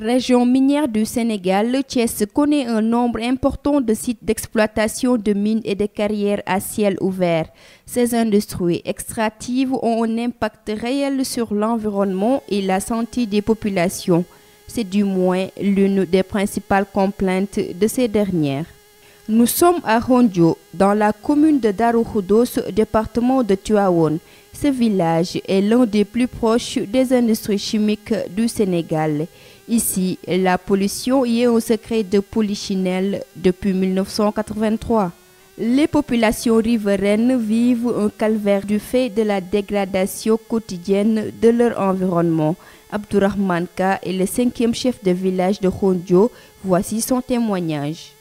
Région minière du Sénégal, Thiès connaît un nombre important de sites d'exploitation de mines et de carrières à ciel ouvert. Ces industries extractives ont un impact réel sur l'environnement et la santé des populations. C'est du moins l'une des principales complaintes de ces dernières. Nous sommes à Hondio, dans la commune de Darou Khoudoss, département de Tivaouane. Ce village est l'un des plus proches des industries chimiques du Sénégal. Ici, la pollution y est un secret de polichinelle depuis 1983. Les populations riveraines vivent un calvaire du fait de la dégradation quotidienne de leur environnement. Abdourahmane Ka est le 5e chef de village de Hondio. Voici son témoignage.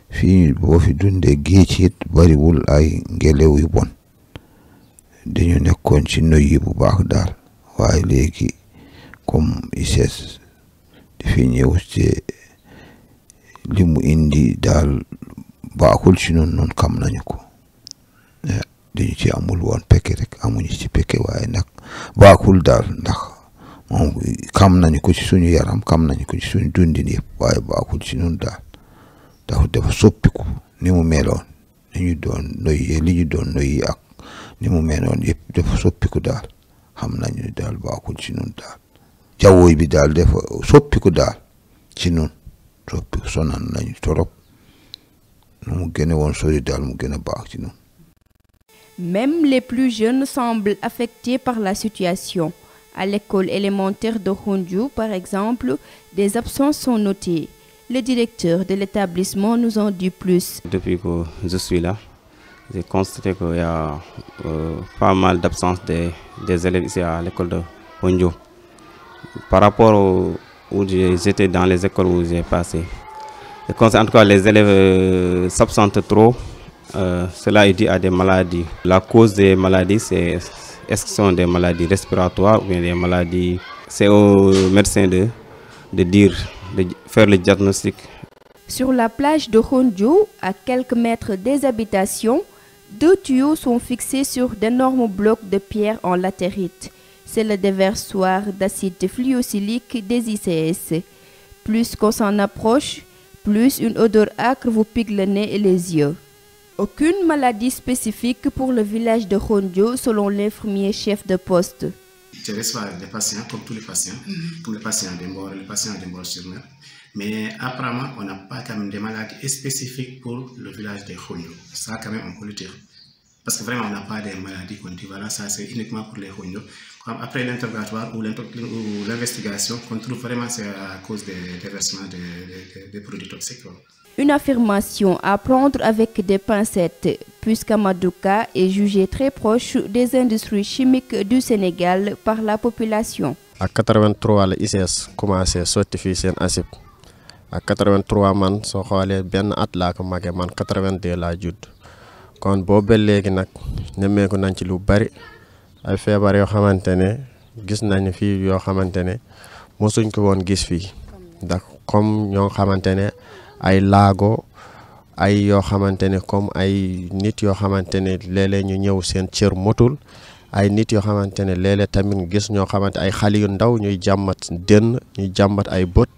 Fii boo fi dundee géej it bariwul ay ngelaw yu bon dañu nekkoon ci noyyi bu baax daal waaye léegi comme ICS dafi ñëw ci li mu indi daal baaxul ci noonu xam nañu ko dañu ci amul woon pekke rek amuñu ci pekke waaye nag baaxul daal ndax moom xam nañu ko ci suñu yaram xam nañu ko ci suñu dundin yëpp waaye baaxul ci noonu daal dafa soppiku ni mu meloon ni ñu doon noyyi li ñu doon noyyi ak ni mu meloon yëpp dafa soppiku daal xam nañu daal baaxul ci ñun daal jaww bi daal dafa soppiku daal ci ñun soppiku sonal nañu torop nu mu gën a woon sori daal mu gën a baax ci ñun. Même les plus jeunes semblent affectés par la situation. À l'école élémentaire de Hondio, par exemple, des absences sont notées. Le directeur de l'établissement nous en dit plus. Depuis que je suis là, j'ai constaté qu'il y a pas mal d'absence des élèves ici à l'école de Hondio. Par rapport où j'étais dans les écoles où j'ai passé, je constate en tout cas les élèves s'absentent trop. Cela est dû à des maladies. La cause des maladies, est-ce que ce sont des maladies respiratoires ou bien des maladies... C'est au médecin de faire le diagnostic. Sur la plage de Hondio, à quelques mètres des habitations, 2 tuyaux sont fixés sur d'énormes blocs de pierre en latérite. C'est le déversoir d'acide fluoxylique des ICS. Plus qu'on s'en approche, plus une odeur âcre vous pique le nez et les yeux. Aucune maladie spécifique pour le village de Hondio selon l'infirmier chef de poste. Je reçois des patients, comme tous les patients, comme les patients d'Embor, les patients d'Embor-sur-Mer. Mais apparemment, on n'a pas quand même des maladies spécifiques pour le village de Hondio. Ça, quand même, on peut le dire. Parce que vraiment, on n'a pas de maladies qu'on dit, voilà, ça c'est uniquement pour les Hondio. Après l'interrogatoire ou l'investigation, on trouve vraiment c'est à cause des déversements des produits toxiques. Une affirmation à prendre avec des pincettes, puisqu'Amadou Ka est jugé très proche des industries chimiques du Sénégal par la population. En 83, l'ICS a commencé à certifier un ACIP. En 83, man, so xolé ben at la ko magé man 82 la judd. Kon bobé légui nak némé ko nañ ci lu bari ay fébar yo xamantene gis nañ fi yo xamantene mosuñ ko won gis fi. Ndax comme ñoo xamantene ay laago ay yoo xamante ne comme ay nit yoo xamante ne léeg-léeg ñu ñëw seen cër motul ay nit yoo xamante ne léeg-léeg tamit gis ñoo xamante ay xale yu ndaw ñuy jàmmat dënn ñuy jàmmat ay bët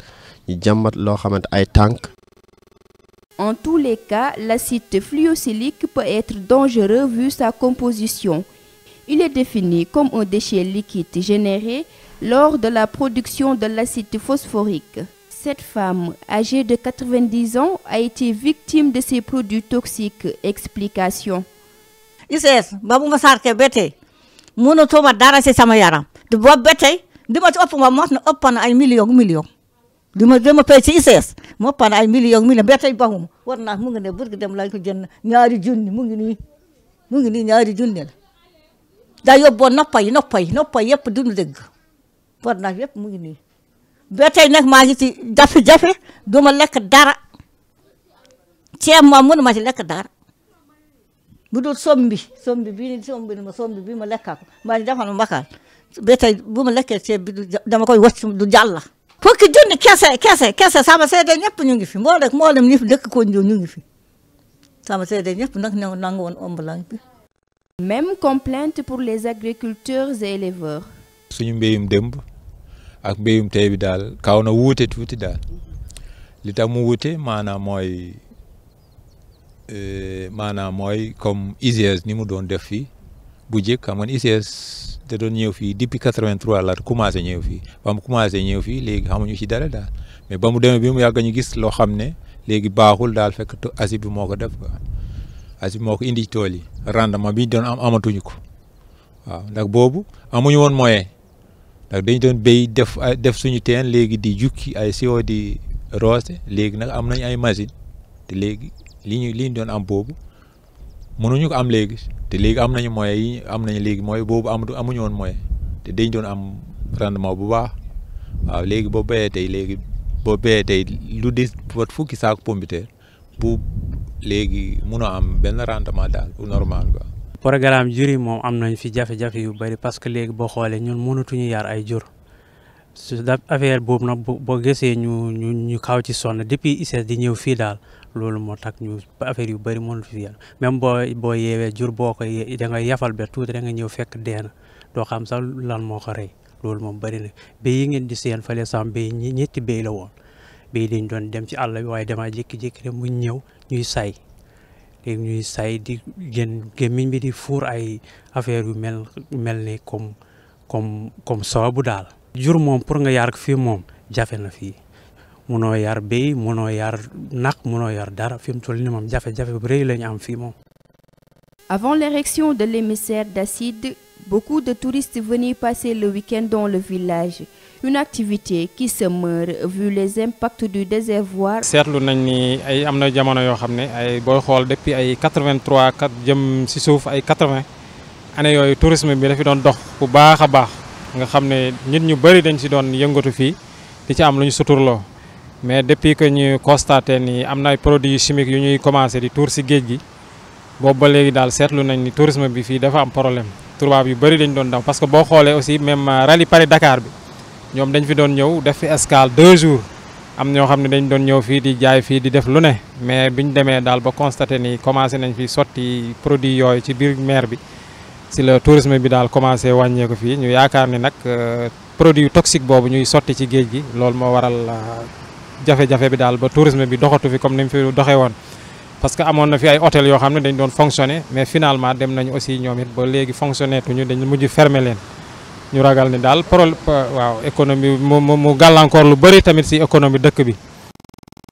ñu jàmmat loo xamante ay tànk. En tous les cas, l'acide fluoxylique peut être dangereux vu sa composition. Il est défini comme un déchet liquide généré lors de la production de l'acide phosphorique. Cette femme, âgée de 90 ans, a été victime de ces produits toxiques. Explication. ICS, babu ma sarke bete, mono toma dara ci sama yaram. De bo bete, dima ci upp ma mos na upp na ay million. Dima pay ci ICS, mo pan ay million bete baxum. War na mu ngi ne burgi dem lay ko jënd ñaari junni mu ngi ni ñaari junni la. Da yobbo noppay yépp duñu dëgg. War na yépp mu ngi ni. Betay nak ma ngi ci jafe duma lek dara ceeb ma mënu ma ci lek dara budul sombi bi ma lekkako ma defal makal betay bu ma lekke ceeb bi dama koy wacc du jalla fukki junni kesse sama sédé ñepp ñu ngi fi mbolem ñi dekk ko ñu ngi fi sama sédé ñepp nak nang won ombalang bi. Même complainte pour les agriculteurs et éleveurs. Suñu mbéyum demb ak mbéyum tey bi daal kaw na wuute tuuti daal li tax mu wuute maanaam mooy comme ICS ni mu doon def fii bu njëkk xam nga ICS da doon ñëw fii depuis 83 la commencé ñëw fii ba mu commencé ñëw fii léegi xamuñu ci dara daal mais ba mu demee bi mu yàgg ñu gis loo xam ne léegi baaxul daal fekk ASIP bi moo ko def quoi ASIP moo ko indi tool yi rendement bi ñu doon am amatuñu ko waaw ndax boobu amuñu woon moyen ndax dañu doon béy def suñu teen léegi di jukki ay siwo di roose léegi nag am nañu ay machine te léegi li ñu doon am boobu mënuñu ko am léegi te léegi am nañu moyen yi am nañu léegi mooy boobu amuñu woon moyen te dañ doon am rendement bu baax waaw léegi boo béyee tey lu di wat fukki saako pompiteer bu léegi mun a am benn rendement daal bu normal quoi. programme jur yi moom am nañ fi jafe-jafe yu bëri parce que léegi boo xoolee ñun mënatuñu yar ay jur su affaire boobu nag boo gisee ñu xaw ci sonn depuis ICS di ñëw fii daal loolu moo tax ñu affaire yu bëri mënut fi yar même boo yeewee jur boo ko da nga yafal ba tuuti da nga ñëw fekk deena doo xam sax lan moo ko rey loolu moom bëri na béy yi ngeen di seen fële sax béy ñetti béy la woon béy dañ doon dem ci àll bi waaye dama jékki-jékki rek mu ñëw ñuy say léegi ñuy say di gémmiñ bi di fuur ay affaire yu mel ni comme soobu daal. jur moom pour nga yar fii moom jafe na fii munoo yar béy munoo yar nag munoo yar dara fi mu toll nii moom jafe-jafe bu rëy la ñu am fii moom. Avant l'érection de l'émissaire d'acide, beaucoup de touristes venaient passer le week-end dans le village. Une activité qui se meurt vu les impacts du réservoir. seetlu nañ ni ay am na jamono yoo xam ne ay booy xool depuis ay 83 jëm si suuf ay 80 année yooyu tourisme bi dafi doon dox bu baax a baax nga xam ne nit ñu bëri dañ si doon yëngatu fii di ci am lu ñu suturloo mais depuis que ñu constaté ni am na ay produits chimiques yu ñuy commencé di tuur si géej gi boobu ba léegi daal seetlu nañ ni tourisme bi fii dafa am problème tubaab yu bëri dañ doon daw parce que boo xoolee aussi même rallye Paris Dakar bi. ñoom dañ fi doon ñëw def fi escale 2 jours am ñoo xam ne dañ doon ñëw fii di jaay fii di def lu ne mais biñ demee daal ba constaté ni commencé nañ fi sotti produit yooyu ci biir mer bi si le tourisme bi daal commencé wàññeeku fii ñu yaakaar ni nag produit toxique boobu ñuy sotti ci géej gi loolu moo waral jafe-jafe bi daal ba tourisme bi doxatu fi comme ni mu fi doxee woon. parce que amoon na fi ay hôtel yoo xam ne dañ doon fonctionner mais finalement dem nañu aussi ñoom it ba léegi fonctionner tuñu dañ mujj fermer leen. ñu ragal ni daal waaw économie mu gàllankoor lu bëri tamit ci économie dëkk bi.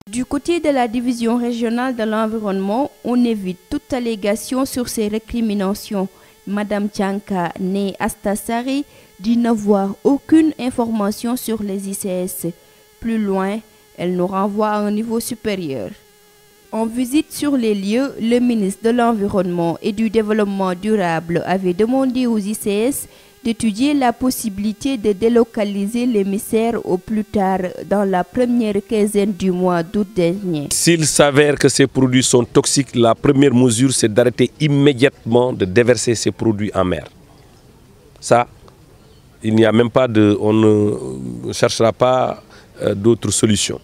Du côté de la division régionale de l'environnement, on évite toute allégation sur ces récriminations. Madame Tchanka, née Astasari, dit n'avoir aucune information sur les ICS. Plus loin, elle nous renvoie à un niveau supérieur. En visite sur les lieux, le ministre de l'Environnement et du Développement durable avait demandé aux ICS d'étudier la possibilité de délocaliser l'émissaire au plus tard dans la première quinzaine du mois d'août dernier. S'il s'avère que ces produits sont toxiques, la première mesure c'est d'arrêter immédiatement de déverser ces produits en mer. Ça, il n'y a même pas on ne cherchera pas d'autres solutions.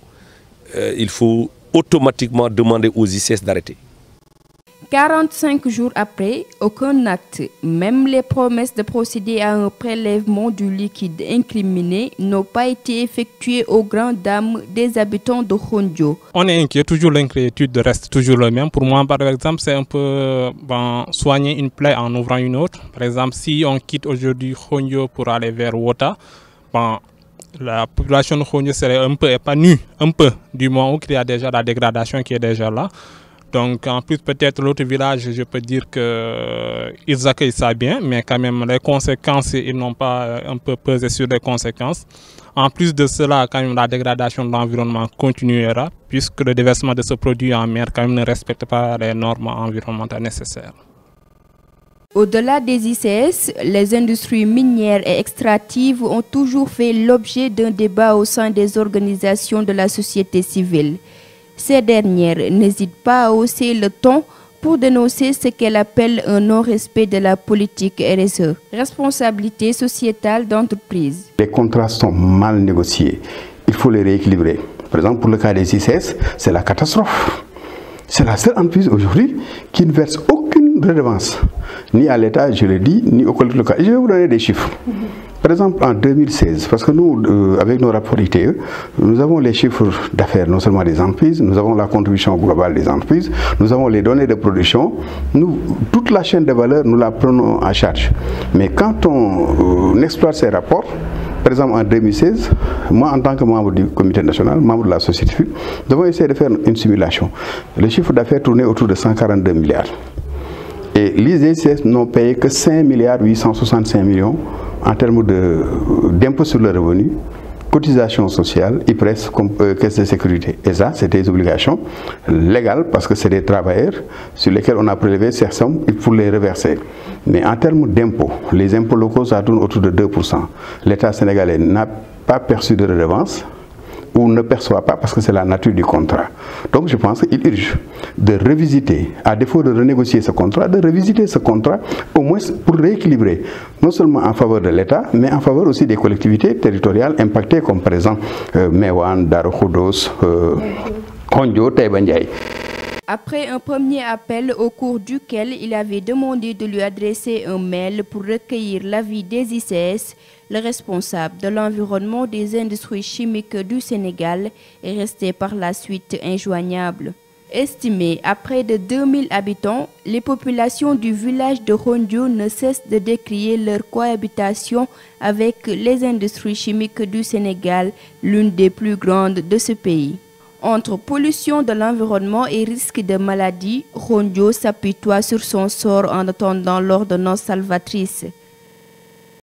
Il faut automatiquement demander aux ICS d'arrêter. 45 jours après, aucun acte, même les promesses de procéder à un prélèvement du liquide incriminé n'ont pas été effectuées aux grandes dames des habitants de Khondjo. On est inquiet, toujours l'inquiétude reste toujours le même. Pour moi, par exemple, c'est un peu soigner une plaie en ouvrant une autre. Par exemple, si on quitte aujourd'hui Khondjo pour aller vers Wota, la population de Khondjo serait un peu épanouie, du moment où il y a déjà la dégradation qui est déjà là. Donc en plus peut-être l'autre village, je peux dire qu'ils accueillent ça bien, mais quand même les conséquences, ils n'ont pas un peu pesé sur les conséquences. En plus de cela, quand même la dégradation de l'environnement continuera, puisque le déversement de ce produit en mer quand même ne respecte pas les normes environnementales nécessaires. Au-delà des ICS, les industries minières et extractives ont toujours fait l'objet d'un débat au sein des organisations de la société civile. Ces dernières n'hésitent pas à hausser le ton pour dénoncer ce qu'elles appellent un non-respect de la politique RSE, responsabilité sociétale d'entreprise. Les contrats sont mal négociés, il faut les rééquilibrer. Par exemple, pour le cas des ICS, c'est la catastrophe. C'est la seule entreprise aujourd'hui qui ne verse aucune redevance, ni à l'État, je le dis, ni au collectivité locale. Je vais vous donner des chiffres. Par exemple, en 2016, parce que nous, avec nos rapports ITE, nous avons les chiffres d'affaires, non seulement des entreprises, nous avons la contribution globale des entreprises, nous avons les données de production, toute la chaîne de valeur, nous la prenons en charge. Mais quand on exploite ces rapports, par exemple en 2016, moi en tant que membre du comité national, membre de la société civile, nous avons essayé de faire une simulation. Le chiffre d'affaires tournait autour de 142 milliards. Et les ICS n'ont payé que 5 milliards 865 millions en termes d'impôts sur le revenu, cotisations sociales, IPRES, caisse de sécurité. Et ça, c'est des obligations légales parce que c'est des travailleurs sur lesquels on a prélevé ces sommes pour les reverser. Mais en termes d'impôts, les impôts locaux, ça tourne autour de 2%. L'État sénégalais n'a pas perçu de redevance ou ne perçoit pas parce que c'est la nature du contrat. Donc je pense qu'il urge de revisiter, à défaut de renégocier ce contrat, de revisiter ce contrat au moins pour rééquilibrer, non seulement en faveur de l'État, mais en faveur aussi des collectivités territoriales impactées comme par exemple Mewan, Darou Khoudoss, Hondio, Taïba Ndiaye. Après un premier appel au cours duquel il avait demandé de lui adresser un mail pour recueillir l'avis des ICS, le responsable de l'environnement des industries chimiques du Sénégal est resté par la suite injoignable. Estimé à près de 2000 habitants, les populations du village de Hondio ne cessent de décrier leur cohabitation avec les industries chimiques du Sénégal, l'une des plus grandes de ce pays. Entre pollution de l'environnement et risque de maladie, Hondio s'apitoie sur son sort en attendant l'ordonnance salvatrice.